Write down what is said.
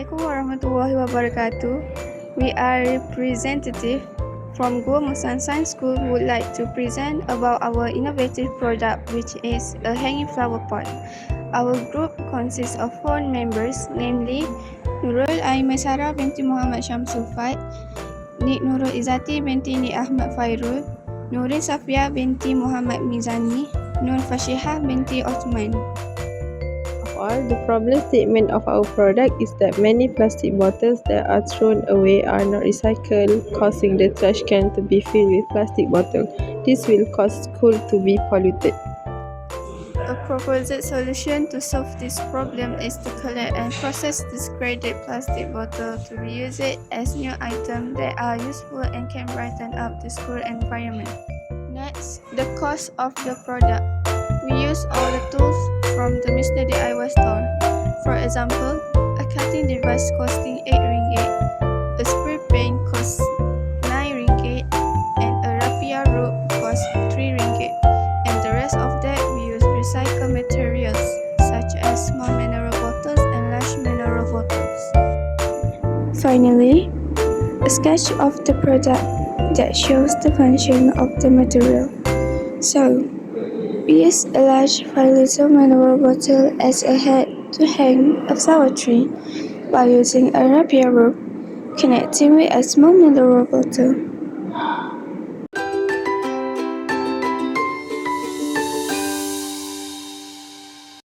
Assalamualaikum warahmatullahi wabarakatuh. We are representative from Musang Science School who would like to present about our innovative product, which is a hanging flower pot. Our group consists of 4 members, namely Nurul Aimasara binti Muhammad Syamsul Fat, Nik Nurul Izzati binti Nik Ahmad Fairul, Nurin Safia binti Muhammad Mizani, Nur Fashihah binti Osman. The problem statement of our product is that many plastic bottles that are thrown away are not recycled, causing the trash can to be filled with plastic bottles. This will cause school to be polluted. A proposed solution to solve this problem is to collect and process discarded plastic bottles to reuse it as new items that are useful and can brighten up the school environment. Next, the cost of the product. We use all the tools from the Mr. DIY store. For example, a cutting device costing 8 ringgit, a spray paint costs 9 ringgit, and a raffia rope costs 3 ringgit. And the rest of that we use recycled materials such as small mineral bottles and large mineral bottles. Finally, a sketch of the product that shows the function of the material. So, we use a large 5-liter mineral bottle as a head to hang a flower tree by using a rapier rope connecting with a small mineral bottle.